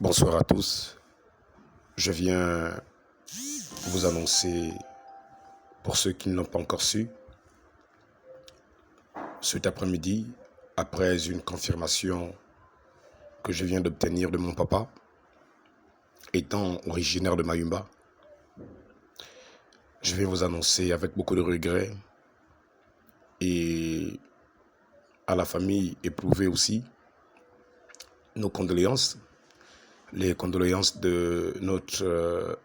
Bonsoir à tous. Je viens vous annoncer, pour ceux qui ne l'ont pas encore su, cet après-midi, après une confirmation que je viens d'obtenir de mon papa, étant originaire de Mayumba, je viens vous annoncer avec beaucoup de regrets et à la famille éprouvée aussi, nos condoléances, les condoléances de notre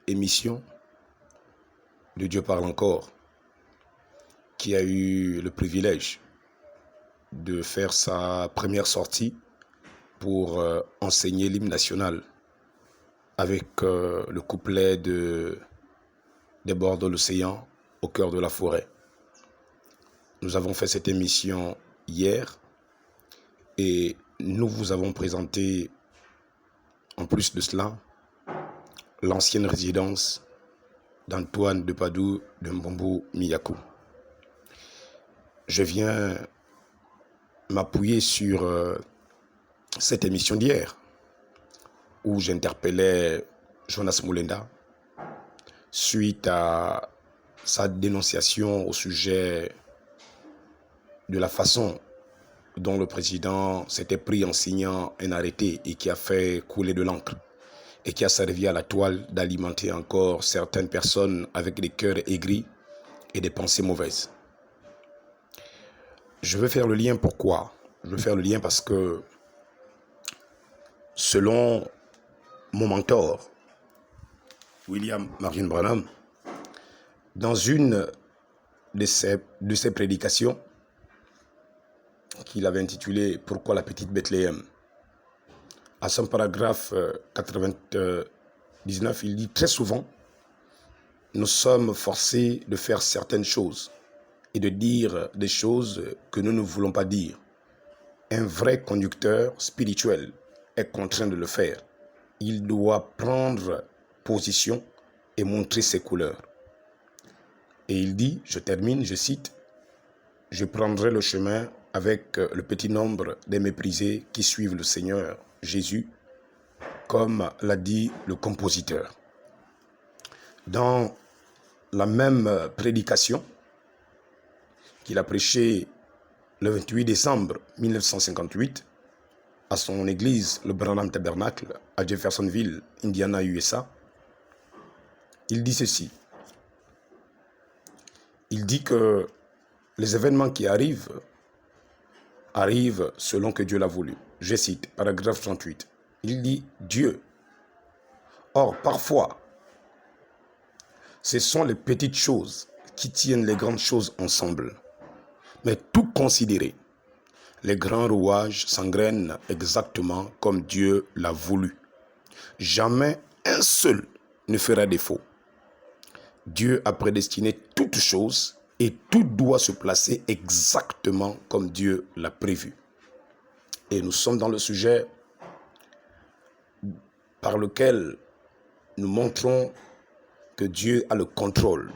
émission de Dieu parle encore, qui a eu le privilège de faire sa première sortie pour enseigner l'hymne national avec le couplet des bords de l'océan au cœur de la forêt. Nous avons fait cette émission hier et nous vous avons présenté, en plus de cela, l'ancienne résidence d'Antoine de Padoue de Mbombo Miyakou. Je viens m'appuyer sur cette émission d'hier où j'interpellais Jonas Moulenda suite à sa dénonciation au sujet de la façon dont le président s'était pris en signant un arrêté et qui a fait couler de l'encre et qui a servi à la toile d'alimenter encore certaines personnes avec des cœurs aigris et des pensées mauvaises. Je veux faire le lien. Pourquoi? Je veux faire le lien parce que selon mon mentor, William Marion Branham, dans une de ses prédications, qu'il avait intitulée « Pourquoi la petite Bethléem ?», à son paragraphe 99, il dit très souvent « Nous sommes forcés de faire certaines choses et de dire des choses que nous ne voulons pas dire. Un vrai conducteur spirituel est contraint de le faire. Il doit prendre position et montrer ses couleurs. » Et il dit, je termine, je cite, « Je prendrai le chemin avec le petit nombre des méprisés qui suivent le Seigneur Jésus, comme l'a dit le compositeur. » Dans la même prédication qu'il a prêchée le 28 décembre 1958 à son église, le Branham Tabernacle, à Jeffersonville, Indiana, USA, il dit ceci. Il dit que les événements qui arrivent selon que Dieu l'a voulu. Je cite, paragraphe 38. Il dit Dieu. Or, parfois, ce sont les petites choses qui tiennent les grandes choses ensemble. Mais tout considéré, les grands rouages s'engrainent exactement comme Dieu l'a voulu. Jamais un seul ne fera défaut. Dieu a prédestiné toutes choses et tout doit se placer exactement comme Dieu l'a prévu. Et nous sommes dans le sujet par lequel nous montrons que Dieu a le contrôle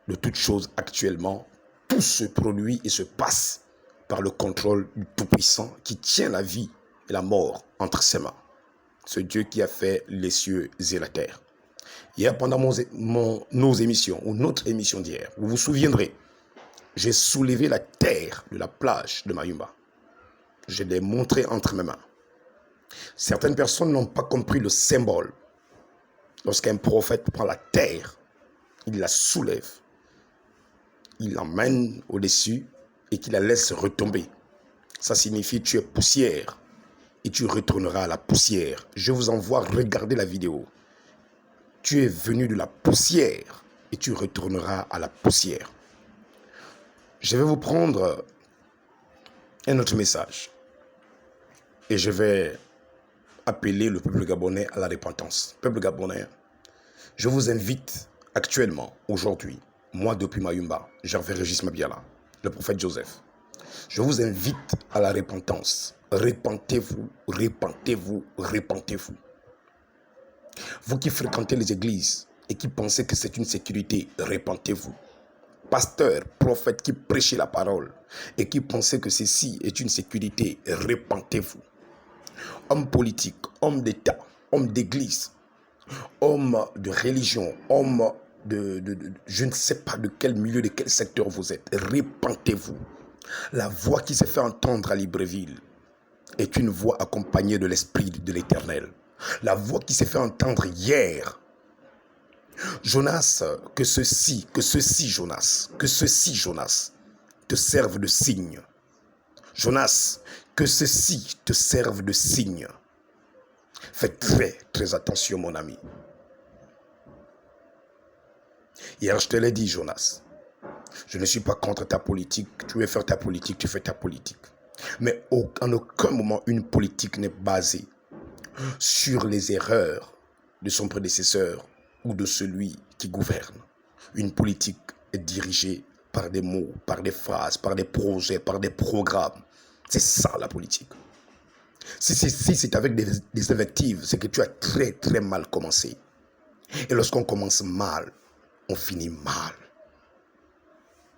de toutes choses actuellement. Tout se produit et se passe par le contrôle du Tout-Puissant qui tient la vie et la mort entre ses mains. Ce Dieu qui a fait les cieux et la terre. Hier, pendant nos émissions, ou notre émission d'hier, vous vous souviendrez, j'ai soulevé la terre de la plage de Mayumba. Je l'ai montré entre mes mains. Certaines personnes n'ont pas compris le symbole. Lorsqu'un prophète prend la terre, il la soulève, il l'emmène au-dessus et qu'il la laisse retomber. Ça signifie tu es poussière et tu retourneras à la poussière. Je vous envoie regarder la vidéo. Tu es venu de la poussière et tu retourneras à la poussière. Je vais vous prendre un autre message et je vais appeler le peuple gabonais à la repentance. Peuple gabonais, je vous invite actuellement, aujourd'hui, moi depuis Mayumba, Gervais Régis Mabiala, le prophète Joseph, je vous invite à la repentance. Repentez-vous, repentez-vous, repentez-vous. Vous qui fréquentez les églises et qui pensez que c'est une sécurité, repentez-vous. Pasteurs, prophètes qui prêchez la parole et qui pensez que ceci est une sécurité, repentez-vous. Hommes politiques, homme d'État, homme d'église, homme de religion, homme je ne sais pas de quel milieu, de quel secteur vous êtes. Répentez-vous. La voix qui s'est fait entendre à Libreville est une voix accompagnée de l'Esprit de l'Éternel. La voix qui s'est fait entendre hier. Jonas, que ceci, Jonas, te serve de signe. Jonas, que ceci te serve de signe. Fais très, très attention, mon ami. Hier, je te l'ai dit, Jonas. Je ne suis pas contre ta politique. Tu veux faire ta politique, tu fais ta politique. Mais en aucun moment, une politique n'est basée sur les erreurs de son prédécesseur ou de celui qui gouverne. Une politique est dirigée par des mots, par des phrases, par des projets, par des programmes. C'est ça la politique. Si c'est avec des invectives, c'est que tu as très très mal commencé. Et lorsqu'on commence mal, on finit mal.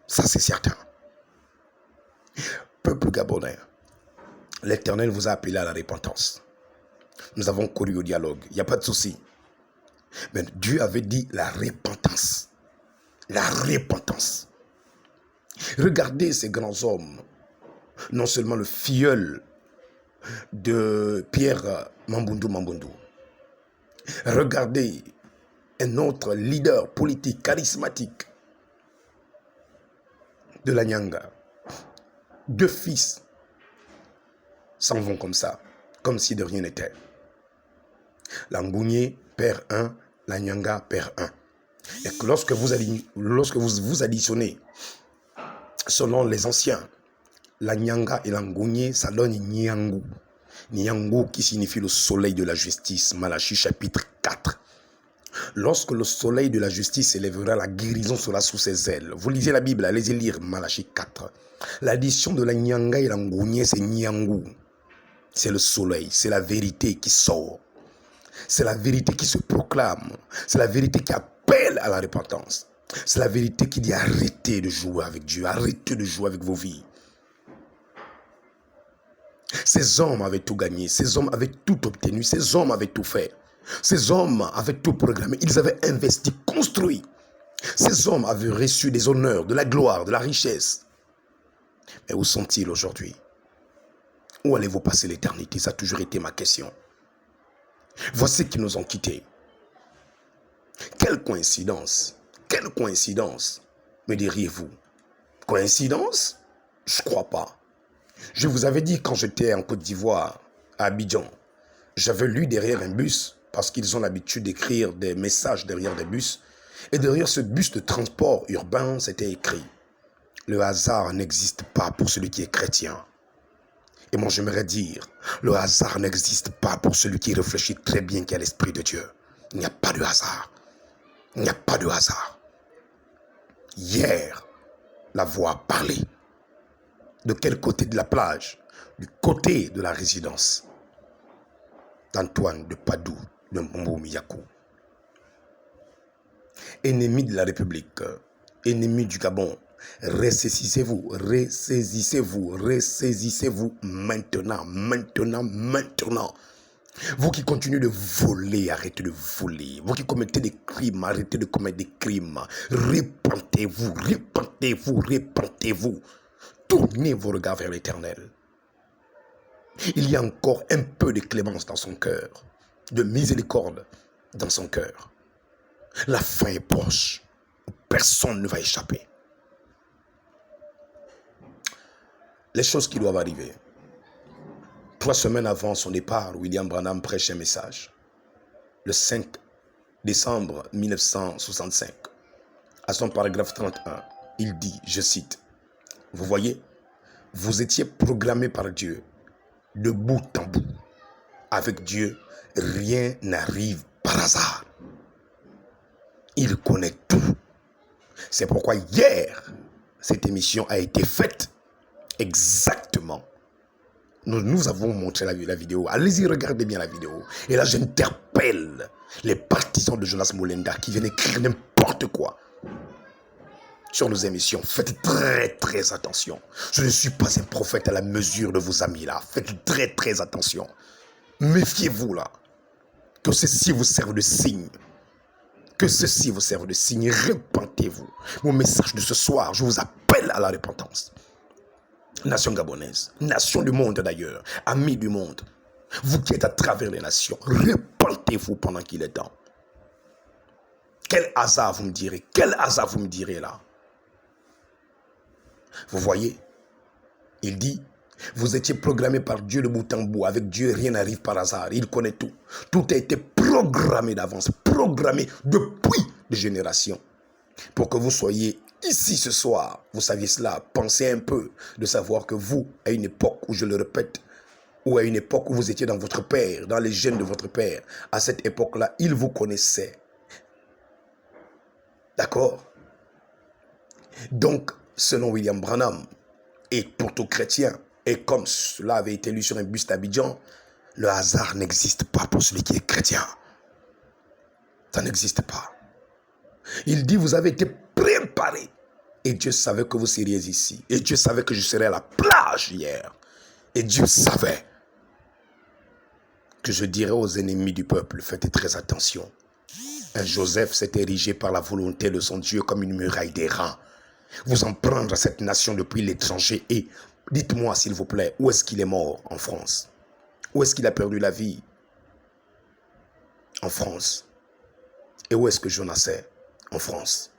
Ça c'est certain. Peuple gabonais, l'Éternel vous a appelé à la repentance. Nous avons couru au dialogue, il n'y a pas de souci. Mais Dieu avait dit la repentance. La repentance. Regardez ces grands hommes. Non seulement le filleul de Pierre Mamboundou. Regardez un autre leader politique charismatique de la Nyanga. 2 fils s'en vont comme ça, comme si de rien n'était. L'Angounier perd 1, la Nyanga perd 1. Et que lorsque vous additionnez, selon les anciens, la Nyanga et l'Angounier, ça donne Nyangu. Nyangu qui signifie le soleil de la justice, Malachie chapitre 4. Lorsque le soleil de la justice s'élèvera, la guérison sera sous ses ailes. Vous lisez la Bible, allez-y lire Malachie 4. L'addition de la Nyanga et l'Angounier, c'est Nyangu. C'est le soleil, c'est la vérité qui sort. C'est la vérité qui se proclame. C'est la vérité qui appelle à la repentance. C'est la vérité qui dit arrêtez de jouer avec Dieu. Arrêtez de jouer avec vos vies. Ces hommes avaient tout gagné. Ces hommes avaient tout obtenu. Ces hommes avaient tout fait. Ces hommes avaient tout programmé. Ils avaient investi, construit. Ces hommes avaient reçu des honneurs, de la gloire, de la richesse. Mais où sont-ils aujourd'hui? Où allez-vous passer l'éternité? Ça a toujours été ma question. Voici qu'ils nous ont quittés. Quelle coïncidence! Quelle coïncidence, me diriez-vous? Coïncidence? Je ne crois pas. Je vous avais dit quand j'étais en Côte d'Ivoire, à Abidjan, j'avais lu derrière un bus, parce qu'ils ont l'habitude d'écrire des messages derrière des bus, et derrière ce bus de transport urbain, c'était écrit « Le hasard n'existe pas pour celui qui est chrétien ». Et moi, j'aimerais dire, le hasard n'existe pas pour celui qui réfléchit très bien qu'il y a l'Esprit de Dieu. Il n'y a pas de hasard. Il n'y a pas de hasard. Hier, la voix a parlé. De quel côté de la plage? Du côté de la résidence d'Antoine de Padoue, de Mbombo Miyakou. Ennemi de la République, ennemi du Gabon, ressaisissez-vous, ressaisissez-vous, ressaisissez-vous maintenant. Vous qui continuez de voler, arrêtez de voler. Vous qui commettez des crimes, arrêtez de commettre des crimes. Repentez-vous, repentez-vous, repentez-vous. Tournez vos regards vers l'Éternel. Il y a encore un peu de clémence dans son cœur, de miséricorde dans son cœur. La fin est proche. Personne ne va échapper. Les choses qui doivent arriver. 3 semaines avant son départ, William Branham prêche un message. Le 5 décembre 1965, à son paragraphe 31, il dit, je cite, « Vous voyez, vous étiez programmé par Dieu de bout en bout. Avec Dieu, rien n'arrive par hasard. Il connaît tout. C'est pourquoi hier, cette émission a été faite exactement. Nous avons montré la vidéo. Allez-y, regardez bien la vidéo. Et là, j'interpelle les partisans de Jonas Molenda qui viennent écrire n'importe quoi sur nos émissions. Faites très, très attention. Je ne suis pas un prophète à la mesure de vos amis là. Faites très, très attention. Méfiez-vous là. Que ceci vous serve de signe. Que ceci vous serve de signe. Repentez-vous. Mon message de ce soir, je vous appelle à la repentance. Nation gabonaise, nation du monde d'ailleurs, amis du monde, vous qui êtes à travers les nations, repentez-vous pendant qu'il est temps. Quel hasard vous me direz? Quel hasard vous me direz là? Vous voyez, il dit, vous étiez programmé par Dieu de bout en bout. Avec Dieu, rien n'arrive par hasard. Il connaît tout. Tout a été programmé d'avance, programmé depuis des générations. Pour que vous soyez ici ce soir, vous saviez cela. Pensez un peu de savoir que vous, à une époque où, je le répète, ou à une époque où vous étiez dans votre père, dans les gènes de votre père, à cette époque-là, il vous connaissait. D'accord? Donc, selon William Branham, et pour tout chrétien, et comme cela avait été lu sur un buste d'Abidjan, le hasard n'existe pas pour celui qui est chrétien. Ça n'existe pas. Il dit, vous avez été préparés. Et Dieu savait que vous seriez ici. Et Dieu savait que je serais à la plage hier. Et Dieu savait que je dirais aux ennemis du peuple, faites très attention. Un Joseph s'est érigé par la volonté de son Dieu comme une muraille d'airain. Vous en prendre à cette nation depuis l'étranger et dites-moi s'il vous plaît, où est-ce qu'il est mort en France? Où est-ce qu'il a perdu la vie? En France. Et où est-ce que Jonas est? En France.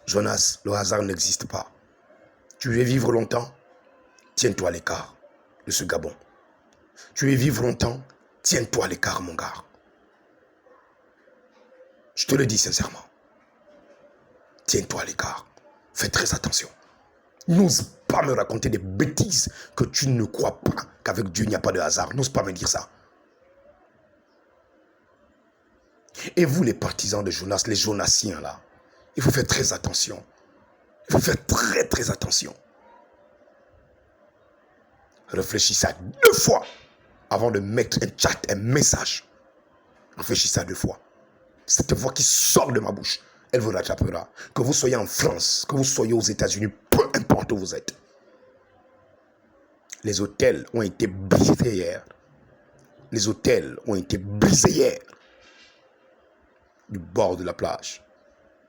Jonas, le hasard n'existe pas. Tu veux vivre longtemps? Tiens-toi à l'écart de ce Gabon. Tu veux vivre longtemps? Tiens-toi à l'écart, mon gars. Je te le dis sincèrement. Tiens-toi à l'écart. Fais très attention. N'ose pas me raconter des bêtises que tu ne crois pas qu'avec Dieu il n'y a pas de hasard. N'ose pas me dire ça. Et vous les partisans de Jonas, les Jonassiens là, il faut faire très attention. Il faut faire très très attention. Réfléchissez à 2 fois avant de mettre un chat, un message. Réfléchissez à 2 fois. Cette voix qui sort de ma bouche, elle vous rattrapera. Que vous soyez en France, que vous soyez aux États-Unis, peu importe où vous êtes. Les hôtels ont été brisés hier. Les hôtels ont été brisés hier. Du bord de la plage,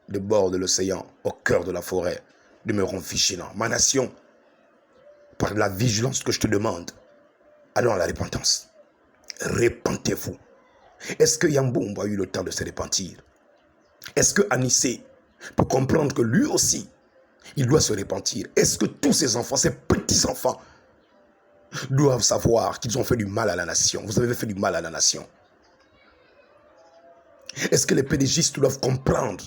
du bord de l'océan, au cœur de la forêt. Demeurons vigilants. Ma nation, par la vigilance que je te demande, allons à la repentance. Repentez-vous. Est-ce que Yamboum a eu le temps de se repentir? Est-ce que Anissé peut comprendre que lui aussi, il doit se repentir? Est-ce que tous ses enfants, ses petits-enfants, doivent savoir qu'ils ont fait du mal à la nation? Vous avez fait du mal à la nation. Est-ce que les pédégistes doivent comprendre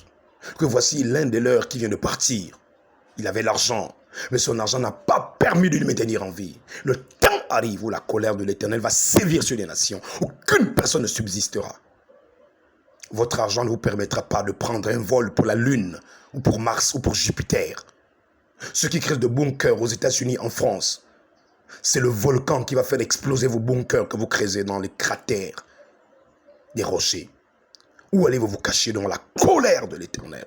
que voici l'un des leurs qui vient de partir? Il avait l'argent, mais son argent n'a pas permis de lui maintenir en vie. Le temps arrive où la colère de l'Éternel va sévir sur les nations. Aucune personne ne subsistera. Votre argent ne vous permettra pas de prendre un vol pour la Lune, ou pour Mars, ou pour Jupiter. Ceux qui créent de bunkers aux États-Unis, en France, c'est le volcan qui va faire exploser vos bunkers que vous créez dans les cratères des rochers. Où allez-vous vous cacher dans la colère de l'Éternel?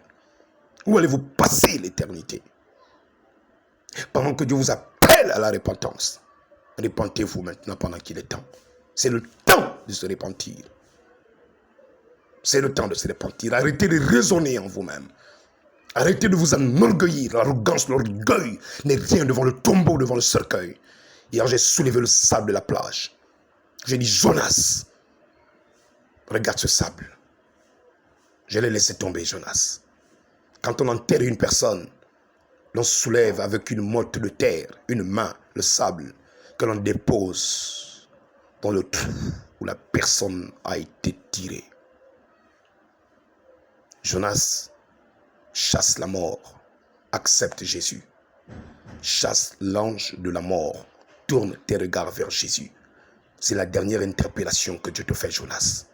Où allez-vous passer l'éternité? Pendant que Dieu vous appelle à la repentance, repentez-vous maintenant pendant qu'il est temps. C'est le temps de se repentir. C'est le temps de se repentir. Arrêtez de raisonner en vous-même. Arrêtez de vous enorgueillir. L'arrogance, l'orgueil n'est rien devant le tombeau, devant le cercueil. Hier, j'ai soulevé le sable de la plage. J'ai dit, Jonas, regarde ce sable. Je l'ai laissé tomber, Jonas. Quand on enterre une personne, l'on soulève avec une motte de terre, une main, le sable, que l'on dépose dans le trou où la personne a été tirée. Jonas, chasse la mort, accepte Jésus. Chasse l'ange de la mort, tourne tes regards vers Jésus. C'est la dernière interpellation que Dieu te fait, Jonas.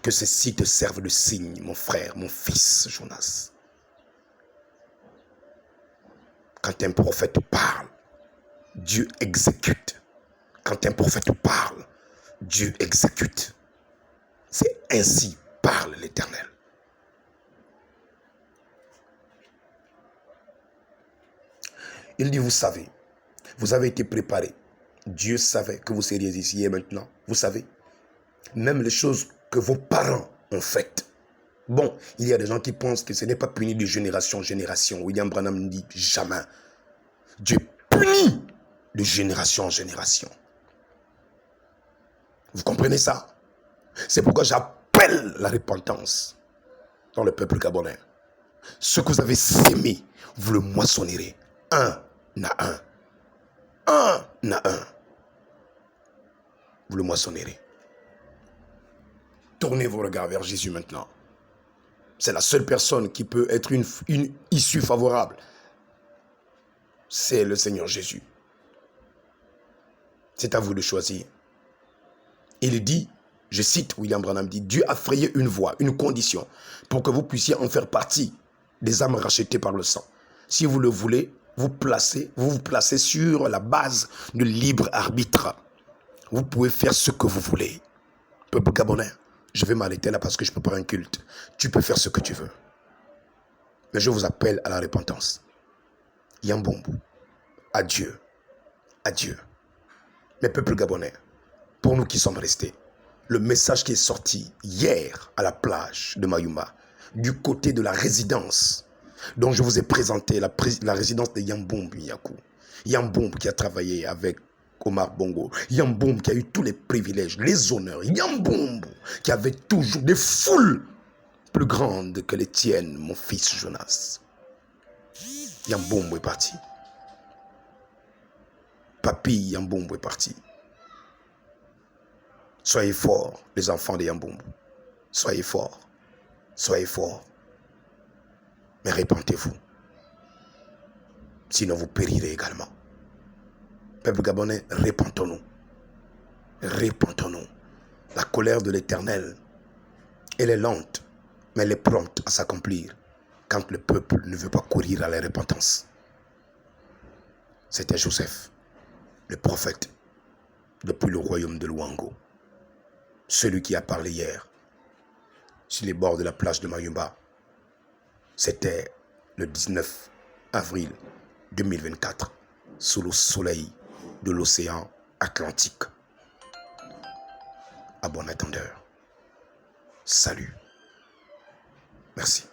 Que ceci te serve de signe, mon frère, mon fils, Jonas. Quand un prophète parle, Dieu exécute. Quand un prophète parle, Dieu exécute. C'est ainsi parle l'Éternel. Il dit, vous savez, vous avez été préparés. Dieu savait que vous seriez ici et maintenant. Vous savez. Même les choses que vos parents ont faites. Bon, il y a des gens qui pensent que ce n'est pas puni de génération en génération. William Branham dit jamais. Dieu punit de génération en génération. Vous comprenez ça? C'est pourquoi j'appelle la repentance dans le peuple gabonais. Ce que vous avez sémé, vous le moissonnerez. Un à un. Un à un. Vous le moissonnerez. Tournez vos regards vers Jésus maintenant. C'est la seule personne qui peut être une issue favorable. C'est le Seigneur Jésus. C'est à vous de choisir. Il dit, je cite William Branham, dit, Dieu a frayé une voie, une condition, pour que vous puissiez en faire partie des âmes rachetées par le sang. Si vous le voulez, vous vous placez sur la base du libre arbitre. Vous pouvez faire ce que vous voulez. Peuple gabonais, je vais m'arrêter là parce que je peux pas un culte. Tu peux faire ce que tu veux. Mais je vous appelle à la repentance. Yambombo. Adieu. Adieu. Mais peuple gabonais, pour nous qui sommes restés, le message qui est sorti hier à la plage de Mayumba, du côté de la résidence dont je vous ai présenté, la résidence de Yambombo Yakou. Yambombo qui a travaillé avec Omar Bongo. Yambombo qui a eu tous les privilèges, les honneurs. Yambombo qui avait toujours des foules plus grandes que les tiennes, mon fils Jonas. Yambombo est parti. Papi Yambombo est parti. Soyez forts, les enfants de Yambombo. Soyez forts. Soyez forts. Mais répentez-vous. Sinon vous périrez également. Peuple gabonais, répentons-nous. Répentons-nous. La colère de l'Éternel, elle est lente, mais elle est prompte à s'accomplir quand le peuple ne veut pas courir à la repentance. C'était Joseph, le prophète, depuis le royaume de Luango. Celui qui a parlé hier, sur les bords de la plage de Mayumba. C'était le 19 avril 2024, sous le soleil de l'océan Atlantique. À bon attendeur. Salut. Merci.